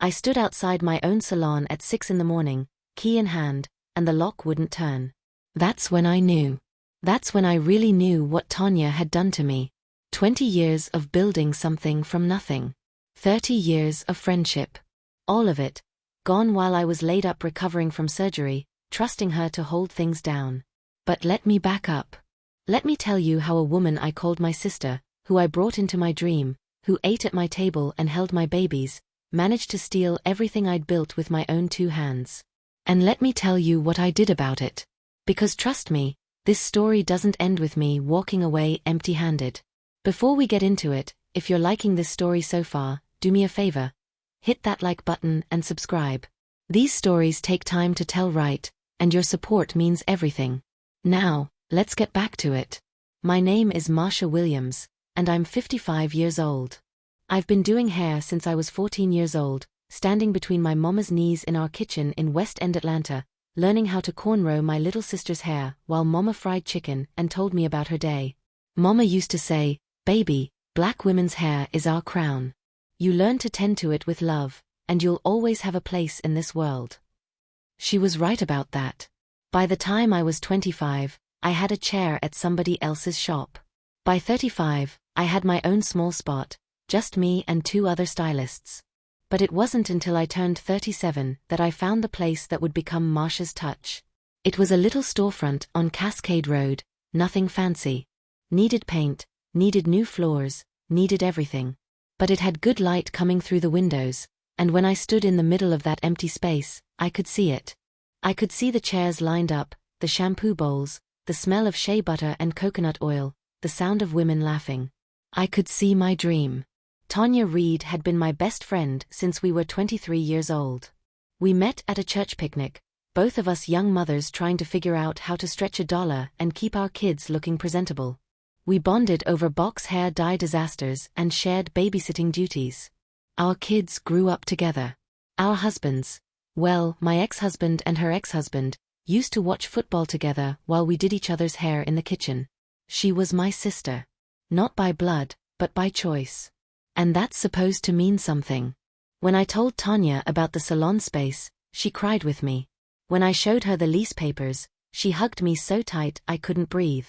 I stood outside my own salon at 6 in the morning, key in hand, and the lock wouldn't turn. That's when I knew. That's when I really knew what Tanya had done to me. 20 years of building something from nothing. 30 years of friendship. All of it, gone while I was laid up recovering from surgery, trusting her to hold things down. But let me back up. Let me tell you how a woman I called my sister, who I brought into my dream, who ate at my table and held my babies, managed to steal everything I'd built with my own 2 hands. And let me tell you what I did about it. Because trust me, this story doesn't end with me walking away empty-handed. Before we get into it, if you're liking this story so far, do me a favor. Hit that like button and subscribe. These stories take time to tell right, and your support means everything. Now, let's get back to it. My name is Marsha Williams, and I'm 55 years old. I've been doing hair since I was 14 years old, standing between my mama's knees in our kitchen in West End, Atlanta, learning how to cornrow my little sister's hair while Mama fried chicken and told me about her day. Mama used to say, "Baby, black women's hair is our crown. You learn to tend to it with love, and you'll always have a place in this world." She was right about that. By the time I was 25, I had a chair at somebody else's shop. By 35, I had my own small spot, just me and 2 other stylists. But it wasn't until I turned 37 that I found the place that would become Marsha's Touch. It was a little storefront on Cascade Road, nothing fancy. Needed paint, needed new floors, needed everything. But it had good light coming through the windows, and when I stood in the middle of that empty space, I could see it. I could see the chairs lined up, the shampoo bowls, the smell of shea butter and coconut oil, the sound of women laughing. I could see my dream. Tanya Reid had been my best friend since we were 23 years old. We met at a church picnic, both of us young mothers trying to figure out how to stretch a dollar and keep our kids looking presentable. We bonded over box hair dye disasters and shared babysitting duties. Our kids grew up together. Our husbands, well, my ex-husband and her ex-husband, used to watch football together while we did each other's hair in the kitchen. She was my sister. Not by blood, but by choice. And that's supposed to mean something. When I told Tanya about the salon space, she cried with me. When I showed her the lease papers, she hugged me so tight I couldn't breathe.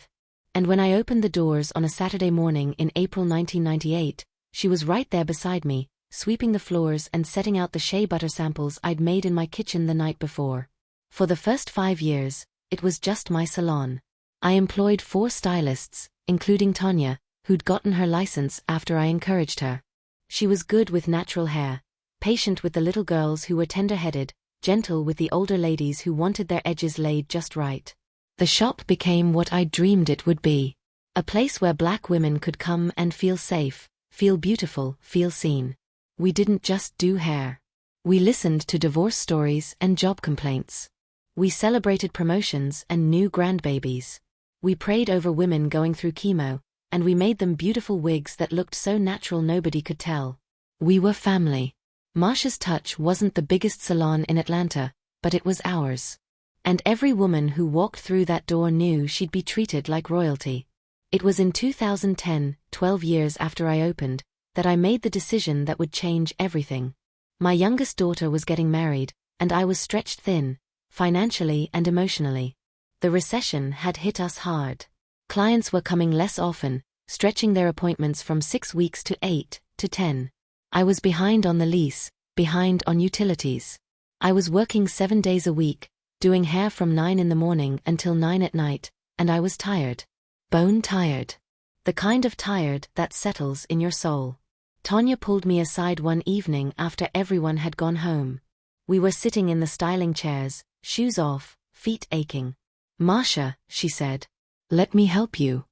And when I opened the doors on a Saturday morning in April 1998, she was right there beside me, sweeping the floors and setting out the shea butter samples I'd made in my kitchen the night before. For the first 5 years, it was just my salon. I employed 4 stylists, including Tanya, who'd gotten her license after I encouraged her. She was good with natural hair, patient with the little girls who were tender-headed, gentle with the older ladies who wanted their edges laid just right. The shop became what I dreamed it would be. A place where black women could come and feel safe, feel beautiful, feel seen. We didn't just do hair. We listened to divorce stories and job complaints. We celebrated promotions and new grandbabies. We prayed over women going through chemo, and we made them beautiful wigs that looked so natural nobody could tell. We were family. Marsha's Touch wasn't the biggest salon in Atlanta, but it was ours. And every woman who walked through that door knew she'd be treated like royalty. It was in 2010, 12 years after I opened, that I made the decision that would change everything. My youngest daughter was getting married, and I was stretched thin, financially and emotionally. The recession had hit us hard. Clients were coming less often, stretching their appointments from 6 weeks to 8 to 10. I was behind on the lease, behind on utilities. I was working 7 days a week, doing hair from 9 in the morning until 9 at night, and I was tired. Bone tired. The kind of tired that settles in your soul. Tanya pulled me aside one evening after everyone had gone home. We were sitting in the styling chairs, shoes off, feet aching. "Marsha," she said. "Let me help you."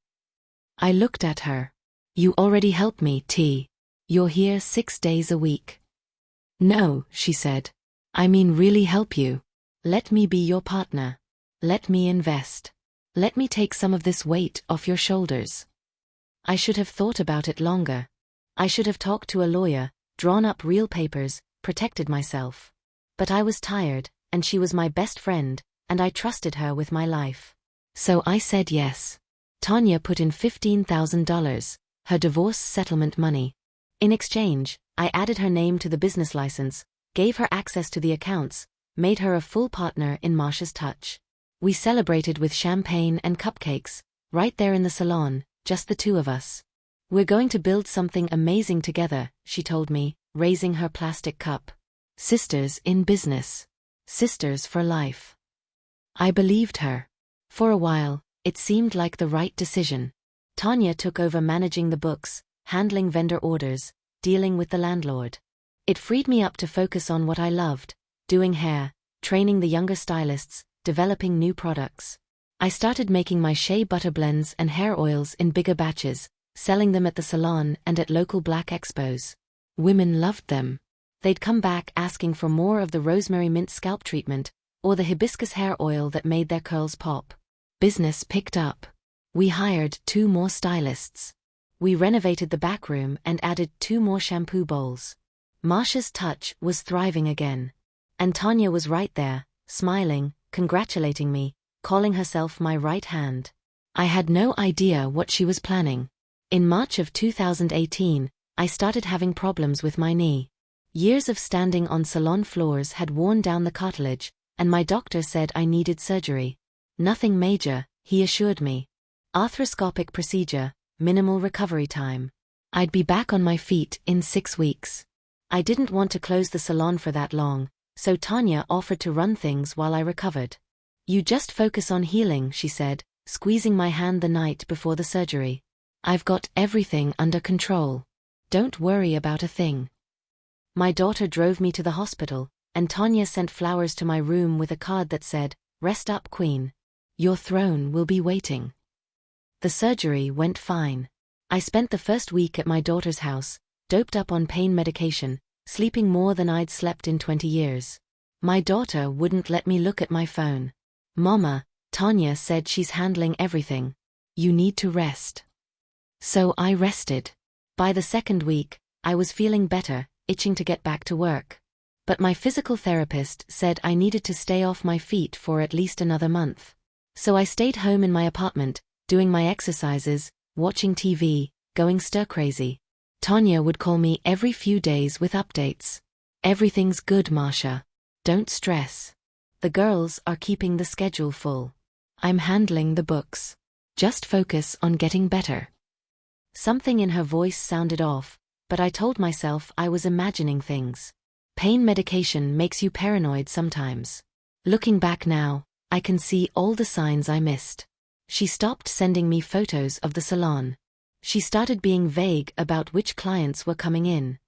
I looked at her. "You already help me, T. You're here 6 days a week." "No," she said. "I mean really help you. Let me be your partner. Let me invest. Let me take some of this weight off your shoulders." I should have thought about it longer. I should have talked to a lawyer, drawn up real papers, protected myself. But I was tired, and she was my best friend, and I trusted her with my life. So I said yes. Tanya put in $15,000, her divorce settlement money. In exchange, I added her name to the business license, gave her access to the accounts, made her a full partner in Marsha's touch. We celebrated with champagne and cupcakes, right there in the salon, just the two of us. "We're going to build something amazing together," she told me, raising her plastic cup. "Sisters in business. Sisters for life." I believed her. For a while, it seemed like the right decision. Tanya took over managing the books, handling vendor orders, dealing with the landlord. It freed me up to focus on what I loved, doing hair, training the younger stylists, developing new products. I started making my shea butter blends and hair oils in bigger batches, selling them at the salon and at local black expos. Women loved them. They'd come back asking for more of the rosemary mint scalp treatment, or the hibiscus hair oil that made their curls pop. Business picked up. We hired 2 more stylists. We renovated the back room and added 2 more shampoo bowls. Marsha's touch was thriving again. And Tanya was right there, smiling, congratulating me, calling herself my right hand. I had no idea what she was planning. In March of 2018, I started having problems with my knee. Years of standing on salon floors had worn down the cartilage, and my doctor said I needed surgery. Nothing major, he assured me. Arthroscopic procedure, minimal recovery time. I'd be back on my feet in 6 weeks. I didn't want to close the salon for that long, so Tanya offered to run things while I recovered. "You just focus on healing," she said, squeezing my hand the night before the surgery. "I've got everything under control. Don't worry about a thing." My daughter drove me to the hospital, and Tanya sent flowers to my room with a card that said, "Rest up, Queen. Your throne will be waiting." The surgery went fine. I spent the first week at my daughter's house, doped up on pain medication, sleeping more than I'd slept in 20 years. My daughter wouldn't let me look at my phone. "Mama, Tanya said she's handling everything. You need to rest." So I rested. By the second week, I was feeling better, itching to get back to work. But my physical therapist said I needed to stay off my feet for at least another month. So I stayed home in my apartment, doing my exercises, watching TV, going stir-crazy. Tanya would call me every few days with updates. "Everything's good, Marsha. Don't stress. The girls are keeping the schedule full. I'm handling the books. Just focus on getting better." Something in her voice sounded off, but I told myself I was imagining things. Pain medication makes you paranoid sometimes. Looking back now, I can see all the signs I missed. She stopped sending me photos of the salon. She started being vague about which clients were coming in.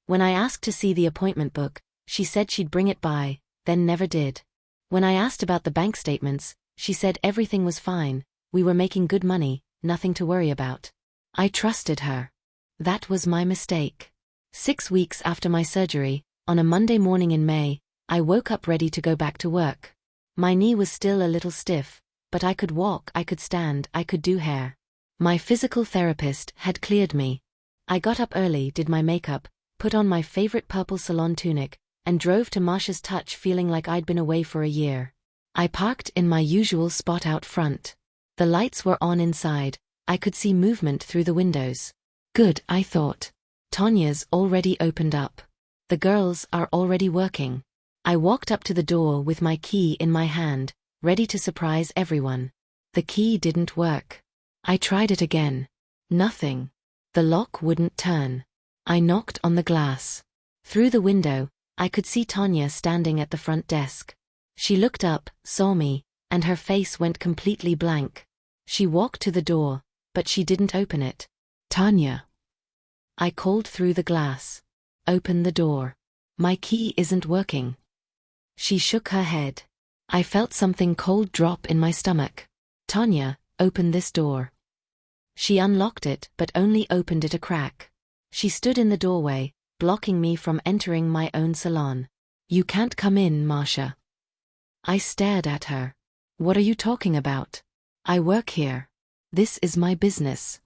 When I asked to see the appointment book, she said she'd bring it by, then never did. When I asked about the bank statements, she said everything was fine, we were making good money, nothing to worry about. I trusted her. That was my mistake. 6 weeks after my surgery, on a Monday morning in May, I woke up ready to go back to work. My knee was still a little stiff, but I could walk, I could stand, I could do hair. My physical therapist had cleared me. I got up early, did my makeup, put on my favorite purple salon tunic, and drove to Marsha's touch feeling like I'd been away for a year. I parked in my usual spot out front. The lights were on inside, I could see movement through the windows. Good, I thought. Tanya's already opened up. The girls are already working. I walked up to the door with my key in my hand, ready to surprise everyone. The key didn't work. I tried it again. Nothing. The lock wouldn't turn. I knocked on the glass. Through the window, I could see Tanya standing at the front desk. She looked up, saw me, and her face went completely blank. She walked to the door, but she didn't open it. "Tanya." I called through the glass. "Open the door. My key isn't working." She shook her head. I felt something cold drop in my stomach. "Tanya, open this door." She unlocked it but only opened it a crack. She stood in the doorway, blocking me from entering my own salon. "You can't come in, Marsha." I stared at her. "What are you talking about? I work here. This is my business."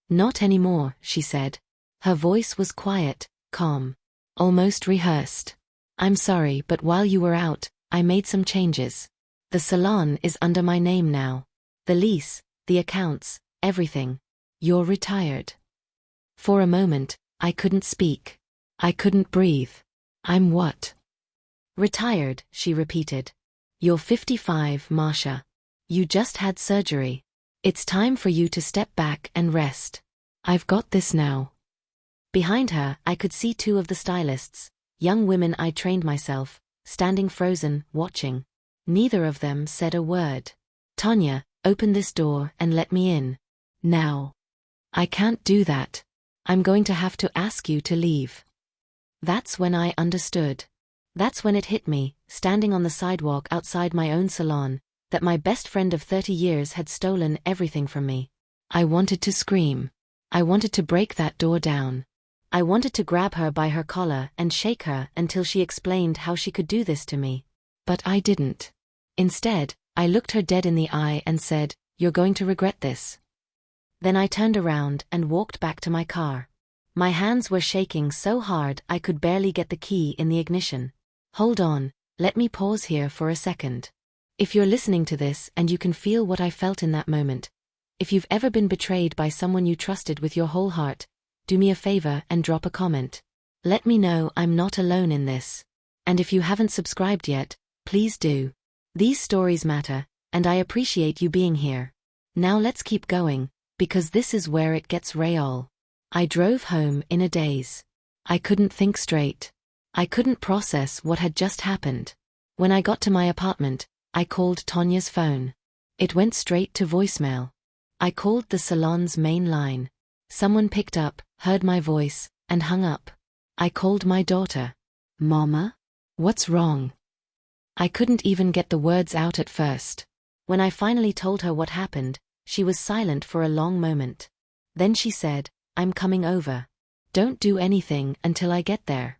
"Not anymore," she said. Her voice was quiet, calm, almost rehearsed. "I'm sorry, but while you were out, I made some changes. The salon is under my name now. The lease, the accounts, everything. You're retired." For a moment, I couldn't speak. I couldn't breathe. I'm what? Retired, she repeated. You're 55, Marsha. You just had surgery. It's time for you to step back and rest. I've got this now. Behind her, I could see two of the stylists, young women I trained myself, standing frozen, watching. Neither of them said a word. Tanya, open this door and let me in. Now. I can't do that. I'm going to have to ask you to leave. That's when I understood. That's when it hit me, standing on the sidewalk outside my own salon, that my best friend of 30 years had stolen everything from me. I wanted to scream. I wanted to break that door down. I wanted to grab her by her collar and shake her until she explained how she could do this to me. But I didn't. Instead, I looked her dead in the eye and said, "You're going to regret this." Then I turned around and walked back to my car. My hands were shaking so hard I could barely get the key in the ignition. Hold on, let me pause here for a second. If you're listening to this and you can feel what I felt in that moment, if you've ever been betrayed by someone you trusted with your whole heart, do me a favor and drop a comment. Let me know I'm not alone in this. And if you haven't subscribed yet, please do. These stories matter, and I appreciate you being here. Now let's keep going, because this is where it gets real. I drove home in a daze. I couldn't think straight. I couldn't process what had just happened. When I got to my apartment, I called Tanya's phone. It went straight to voicemail. I called the salon's main line. Someone picked up, heard my voice, and hung up. I called my daughter. Mama? What's wrong? I couldn't even get the words out at first. When I finally told her what happened, she was silent for a long moment. Then she said, "I'm coming over. Don't do anything until I get there."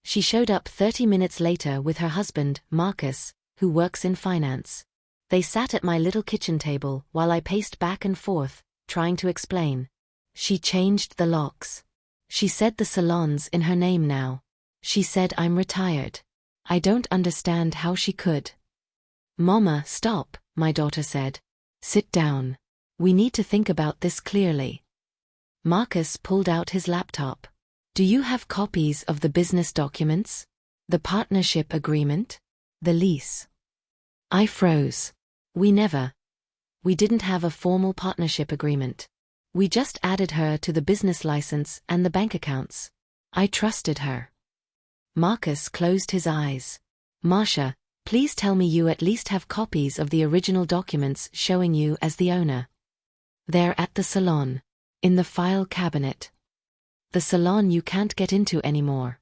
She showed up 30 minutes later with her husband, Marcus, who works in finance. They sat at my little kitchen table while I paced back and forth, trying to explain. She changed the locks. She said the salon's in her name now. She said I'm retired. I don't understand how she could. "Mama, stop," my daughter said. "Sit down. We need to think about this clearly." Marcus pulled out his laptop. "Do you have copies of the business documents? The partnership agreement? The lease?" I froze. We didn't have a formal partnership agreement. We just added her to the business license and the bank accounts. I trusted her. Marcus closed his eyes. "Marsha, please tell me you at least have copies of the original documents showing you as the owner." "They're at the salon. In the file cabinet. The salon you can't get into anymore."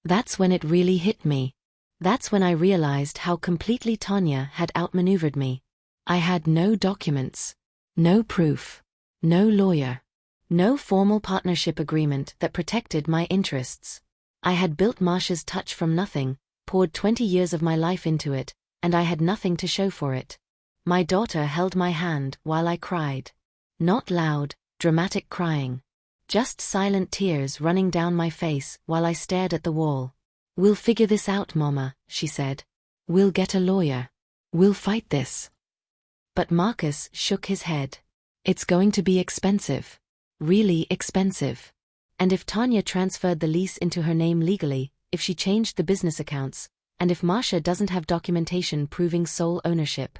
That's when it really hit me. That's when I realized how completely Tanya had outmaneuvered me. I had no documents. No proof. No lawyer. No formal partnership agreement that protected my interests. I had built Marsha's touch from nothing, poured 20 years of my life into it, and I had nothing to show for it. My daughter held my hand while I cried. Not loud, dramatic crying. Just silent tears running down my face while I stared at the wall. "We'll figure this out, Mama," she said. "We'll get a lawyer. We'll fight this." But Marcus shook his head. "It's going to be expensive. Really expensive. And if Tanya transferred the lease into her name legally, if she changed the business accounts, and if Marsha doesn't have documentation proving sole ownership."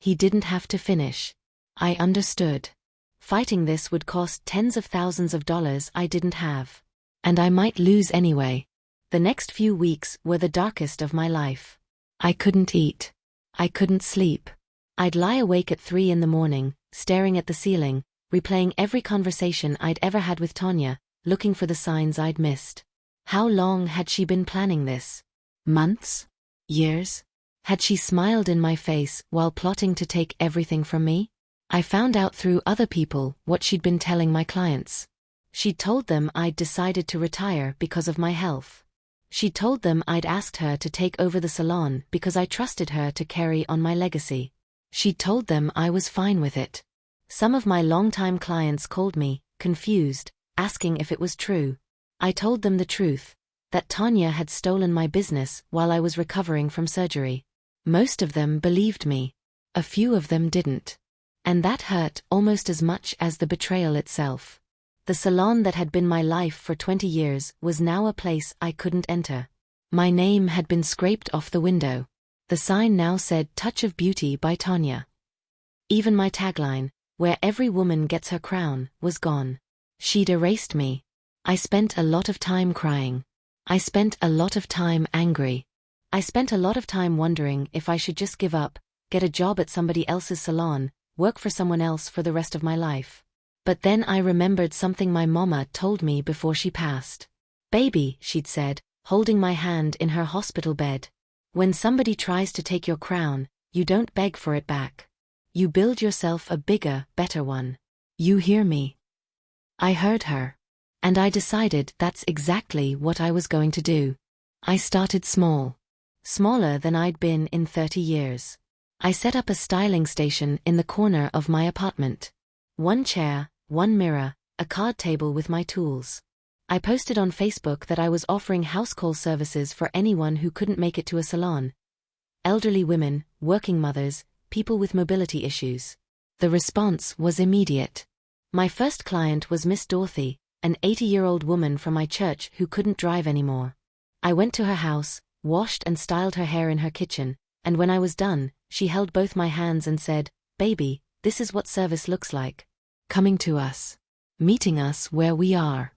He didn't have to finish. I understood. Fighting this would cost tens of thousands of dollars I didn't have. And I might lose anyway. The next few weeks were the darkest of my life. I couldn't eat. I couldn't sleep. I'd lie awake at 3 in the morning, staring at the ceiling, replaying every conversation I'd ever had with Tanya, looking for the signs I'd missed. How long had she been planning this? Months? Years? Had she smiled in my face while plotting to take everything from me? I found out through other people what she'd been telling my clients. She'd told them I'd decided to retire because of my health. She'd told them I'd asked her to take over the salon because I trusted her to carry on my legacy. She'd told them I was fine with it. Some of my longtime clients called me, confused, asking if it was true. I told them the truth, that Tanya had stolen my business while I was recovering from surgery. Most of them believed me. A few of them didn't. And that hurt almost as much as the betrayal itself. The salon that had been my life for 20 years was now a place I couldn't enter. My name had been scraped off the window. The sign now said Touch of Beauty by Tanya. Even my tagline, where every woman gets her crown, was gone. She'd erased me. I spent a lot of time crying. I spent a lot of time angry. I spent a lot of time wondering if I should just give up, get a job at somebody else's salon, work for someone else for the rest of my life. But then I remembered something my mama told me before she passed. "Baby," she'd said, holding my hand in her hospital bed. "When somebody tries to take your crown, you don't beg for it back. You build yourself a bigger, better one. You hear me?" I heard her. And I decided that's exactly what I was going to do. I started small. Smaller than I'd been in 30 years. I set up a styling station in the corner of my apartment. One chair, one mirror, a card table with my tools. I posted on Facebook that I was offering house call services for anyone who couldn't make it to a salon. Elderly women, working mothers, people with mobility issues. The response was immediate. My first client was Miss Dorothy, an 80-year-old woman from my church who couldn't drive anymore. I went to her house, washed and styled her hair in her kitchen, and when I was done, she held both my hands and said, "Baby, this is what service looks like. Coming to us. Meeting us where we are."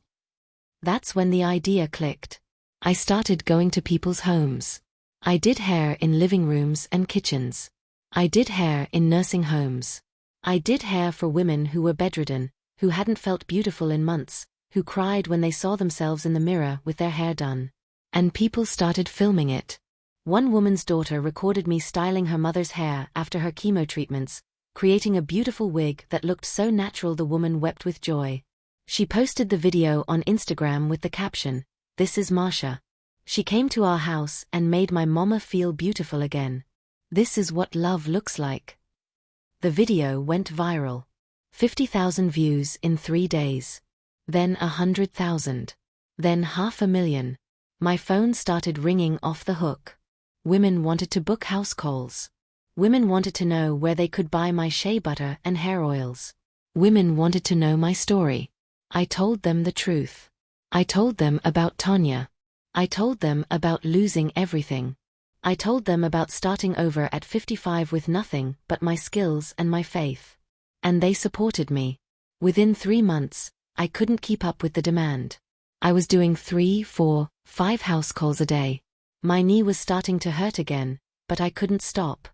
That's when the idea clicked. I started going to people's homes. I did hair in living rooms and kitchens. I did hair in nursing homes. I did hair for women who were bedridden, who hadn't felt beautiful in months, who cried when they saw themselves in the mirror with their hair done. And people started filming it. One woman's daughter recorded me styling her mother's hair after her chemo treatments, creating a beautiful wig that looked so natural the woman wept with joy. She posted the video on Instagram with the caption, "This is Marsha. She came to our house and made my mama feel beautiful again. This is what love looks like." The video went viral. 50,000 views in 3 days. Then 100,000. Then 500,000. My phone started ringing off the hook. Women wanted to book house calls. Women wanted to know where they could buy my shea butter and hair oils. Women wanted to know my story. I told them the truth. I told them about Tanya. I told them about losing everything. I told them about starting over at 55 with nothing but my skills and my faith. And they supported me. Within 3 months, I couldn't keep up with the demand. I was doing 3, 4, 5 house calls a day. My knee was starting to hurt again, but I couldn't stop.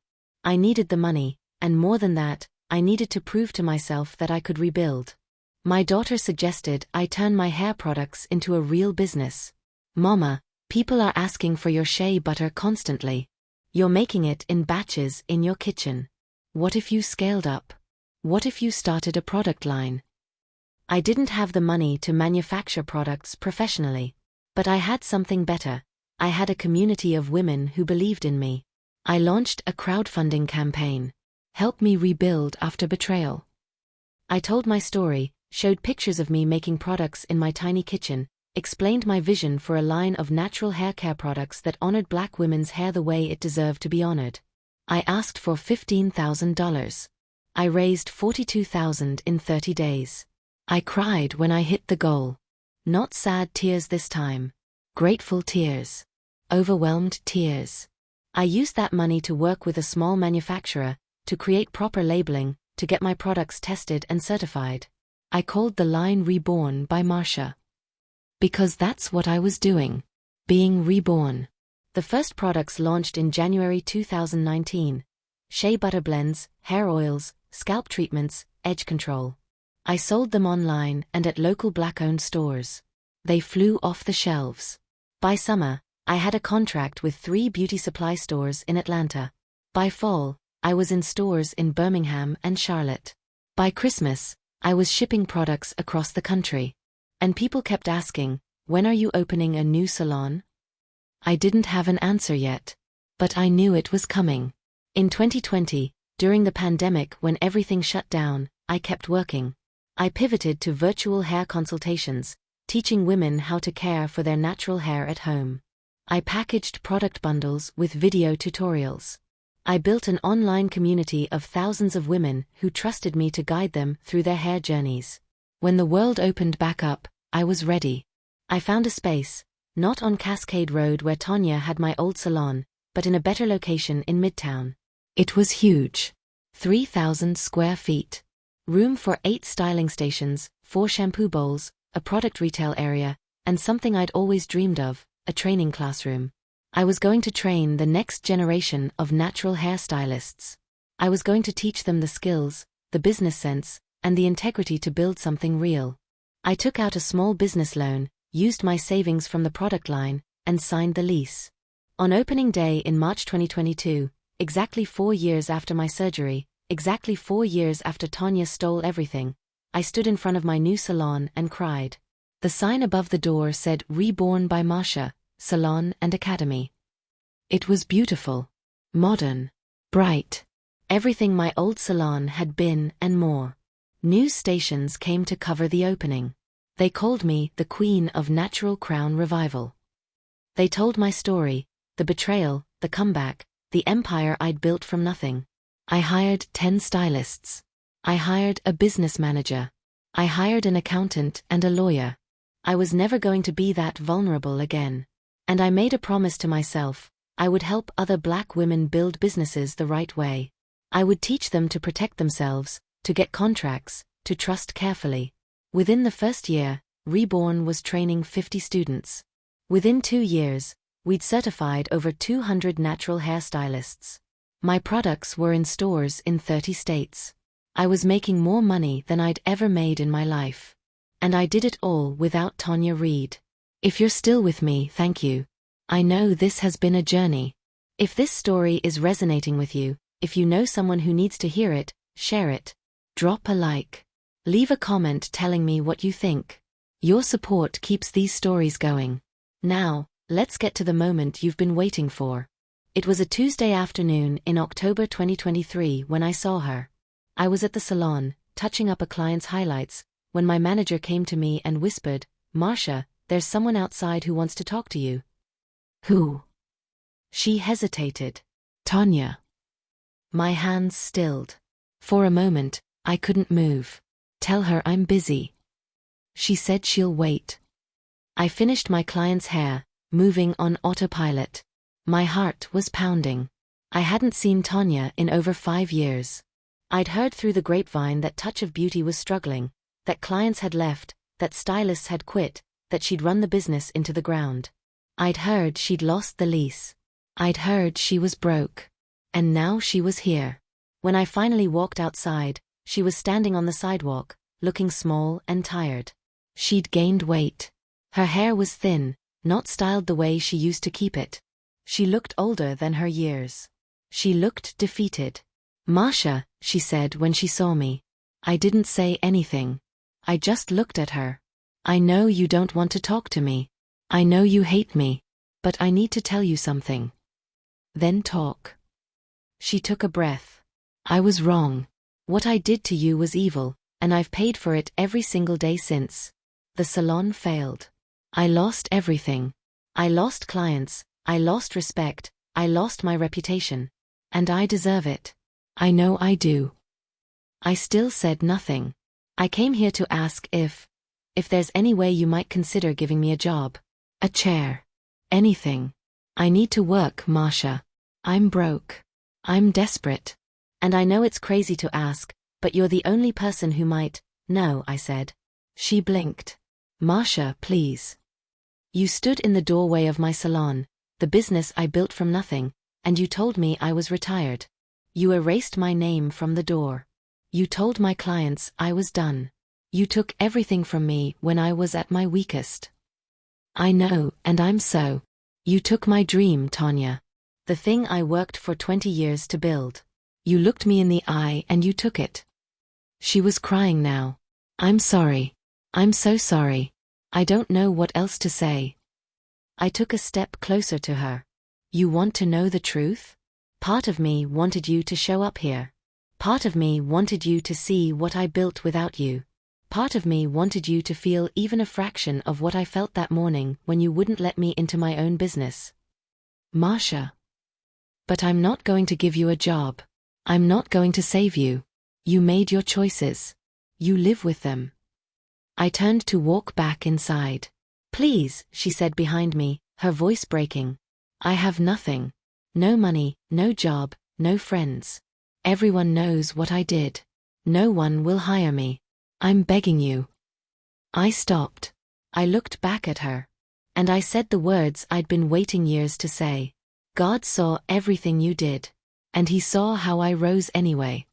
I needed the money, and more than that, I needed to prove to myself that I could rebuild. My daughter suggested I turn my hair products into a real business. "Mama, people are asking for your shea butter constantly. You're making it in batches in your kitchen. What if you scaled up? What if you started a product line?" I didn't have the money to manufacture products professionally. But I had something better. I had a community of women who believed in me. I launched a crowdfunding campaign. Help me rebuild after betrayal. I told my story, showed pictures of me making products in my tiny kitchen, explained my vision for a line of natural hair care products that honored Black women's hair the way it deserved to be honored. I asked for $15,000. I raised $42,000 in 30 days. I cried when I hit the goal. Not sad tears this time. Grateful tears. Overwhelmed tears. I used that money to work with a small manufacturer, to create proper labeling, to get my products tested and certified. I called the line Reborn by Marsha. Because that's what I was doing. Being reborn. The first products launched in January 2019. Shea butter blends, hair oils, scalp treatments, edge control. I sold them online and at local Black-owned stores. They flew off the shelves. By summer, I had a contract with 3 beauty supply stores in Atlanta. By fall, I was in stores in Birmingham and Charlotte. By Christmas, I was shipping products across the country. And people kept asking, "When are you opening a new salon?" I didn't have an answer yet. But I knew it was coming. In 2020, during the pandemic when everything shut down, I kept working. I pivoted to virtual hair consultations, teaching women how to care for their natural hair at home. I packaged product bundles with video tutorials. I built an online community of thousands of women who trusted me to guide them through their hair journeys. When the world opened back up, I was ready. I found a space, not on Cascade Road where Tanya had my old salon, but in a better location in Midtown. It was huge. 3,000 square feet. Room for 8 styling stations, 4 shampoo bowls, a product retail area, and something I'd always dreamed of, a training classroom. I was going to train the next generation of natural hairstylists. I was going to teach them the skills, the business sense, and the integrity to build something real. I took out a small business loan, used my savings from the product line, and signed the lease. On opening day in March 2022, exactly 4 years after my surgery, exactly 4 years after Tanya stole everything, I stood in front of my new salon and cried. The sign above the door said "Reborn by Marsha, Salon and Academy." It was beautiful, modern, bright, everything my old salon had been and more. News stations came to cover the opening. They called me the Queen of Natural Crown Revival. They told my story, the betrayal, the comeback, the empire I'd built from nothing. I hired 10 stylists. I hired a business manager. I hired an accountant and a lawyer. I was never going to be that vulnerable again. And I made a promise to myself, I would help other Black women build businesses the right way. I would teach them to protect themselves, to get contracts, to trust carefully. Within the first year, Reborn was training 50 students. Within 2 years, we'd certified over 200 natural hairstylists. My products were in stores in 30 states. I was making more money than I'd ever made in my life. And I did it all without Tanya Reid. If you're still with me, thank you. I know this has been a journey. If this story is resonating with you, if you know someone who needs to hear it, share it. Drop a like. Leave a comment telling me what you think. Your support keeps these stories going. Now, let's get to the moment you've been waiting for. It was a Tuesday afternoon in October 2023 when I saw her. I was at the salon, touching up a client's highlights, when my manager came to me and whispered, "Marsha, there's someone outside who wants to talk to you." "Who?" She hesitated. "Tanya." My hands stilled. For a moment, I couldn't move. "Tell her I'm busy." She said she'll wait. I finished my client's hair, moving on autopilot. My heart was pounding. I hadn't seen Tanya in over 5 years. I'd heard through the grapevine that Touch of Beauty was struggling, that clients had left, that stylists had quit, that she'd run the business into the ground. I'd heard she'd lost the lease. I'd heard she was broke. And now she was here. When I finally walked outside, she was standing on the sidewalk, looking small and tired. She'd gained weight. Her hair was thin, not styled the way she used to keep it. She looked older than her years. She looked defeated. "Marsha," she said when she saw me. I didn't say anything. I just looked at her. "I know you don't want to talk to me. I know you hate me. But I need to tell you something." "Then talk." She took a breath. "I was wrong. What I did to you was evil, and I've paid for it every single day since. The salon failed. I lost everything. I lost clients, I lost respect, I lost my reputation. And I deserve it. I know I do." I still said nothing. "I came here to ask if there's any way you might consider giving me a job. A chair. Anything. I need to work, Marsha. I'm broke. I'm desperate. And I know it's crazy to ask, but you're the only person who might." "No," I said. She blinked. "Marsha, please. You stood in the doorway of my salon, the business I built from nothing, and you told me I was retired. You erased my name from the door. You told my clients I was done. You took everything from me when I was at my weakest." "I know, and I'm so. You took my dream, Tanya. The thing I worked for 20 years to build. You looked me in the eye and you took it." She was crying now. "I'm sorry. I'm so sorry. I don't know what else to say." I took a step closer to her. "You want to know the truth? Part of me wanted you to show up here. Part of me wanted you to see what I built without you. Part of me wanted you to feel even a fraction of what I felt that morning when you wouldn't let me into my own business. Marsha. But I'm not going to give you a job. I'm not going to save you. You made your choices. You live with them. I turned to walk back inside. "Please," she said behind me, her voice breaking. "I have nothing. No money, no job, no friends. Everyone knows what I did. No one will hire me. I'm begging you." I stopped. I looked back at her. And I said the words I'd been waiting years to say. "God saw everything you did. And he saw how I rose anyway."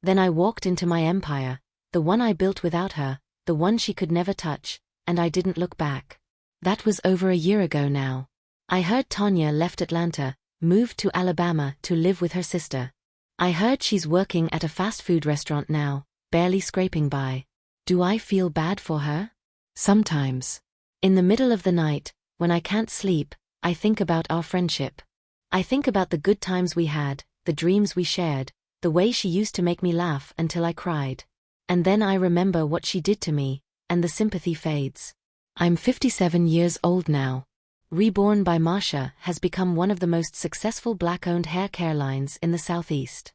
Then I walked into my empire, the one I built without her, the one she could never touch, and I didn't look back. That was over a year ago now. I heard Tanya left Atlanta, moved to Alabama to live with her sister. I heard she's working at a fast food restaurant now, barely scraping by. Do I feel bad for her? Sometimes. In the middle of the night, when I can't sleep, I think about our friendship. I think about the good times we had, the dreams we shared, the way she used to make me laugh until I cried. And then I remember what she did to me, and the sympathy fades. I'm 57 years old now. Reborn by Marsha has become one of the most successful Black-owned hair care lines in the Southeast.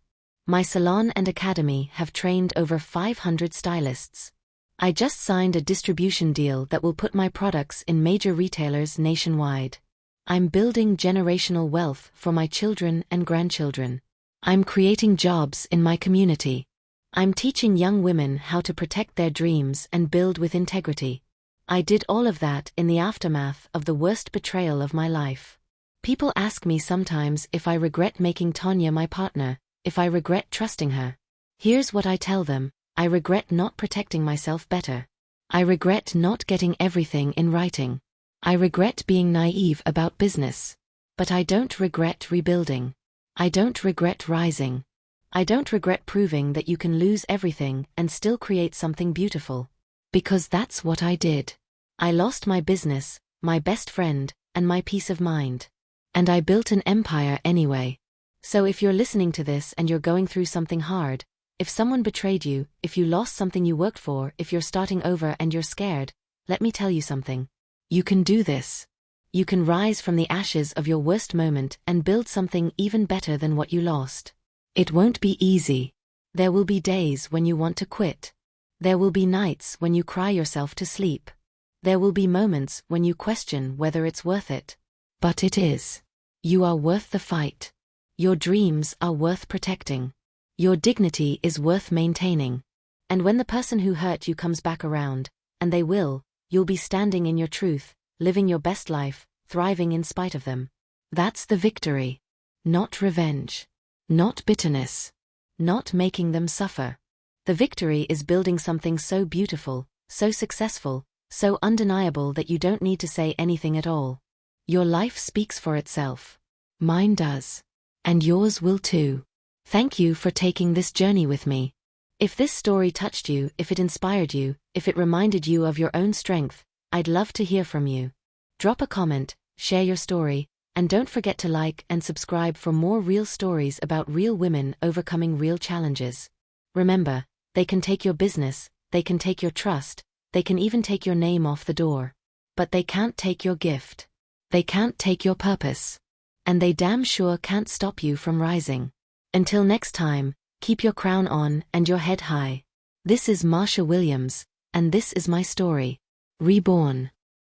My salon and academy have trained over 500 stylists. I just signed a distribution deal that will put my products in major retailers nationwide. I'm building generational wealth for my children and grandchildren. I'm creating jobs in my community. I'm teaching young women how to protect their dreams and build with integrity. I did all of that in the aftermath of the worst betrayal of my life. People ask me sometimes if I regret making Tanya my partner, if I regret trusting her. Here's what I tell them: I regret not protecting myself better. I regret not getting everything in writing. I regret being naive about business. But I don't regret rebuilding. I don't regret rising. I don't regret proving that you can lose everything and still create something beautiful. Because that's what I did. I lost my business, my best friend, and my peace of mind. And I built an empire anyway. So if you're listening to this and you're going through something hard, if someone betrayed you, if you lost something you worked for, if you're starting over and you're scared, let me tell you something. You can do this. You can rise from the ashes of your worst moment and build something even better than what you lost. It won't be easy. There will be days when you want to quit. There will be nights when you cry yourself to sleep. There will be moments when you question whether it's worth it. But it is. You are worth the fight. Your dreams are worth protecting. Your dignity is worth maintaining. And when the person who hurt you comes back around, and they will, you'll be standing in your truth, living your best life, thriving in spite of them. That's the victory. Not revenge. Not bitterness. Not making them suffer. The victory is building something so beautiful, so successful, so undeniable that you don't need to say anything at all. Your life speaks for itself. Mine does. And yours will too. Thank you for taking this journey with me. If this story touched you, if it inspired you, if it reminded you of your own strength, I'd love to hear from you. Drop a comment, share your story, and don't forget to like and subscribe for more real stories about real women overcoming real challenges. Remember, they can take your business, they can take your trust, they can even take your name off the door. But they can't take your gift. They can't take your purpose. And they damn sure can't stop you from rising. Until next time, keep your crown on and your head high. This is Marsha Williams, and this is my story. Reborn.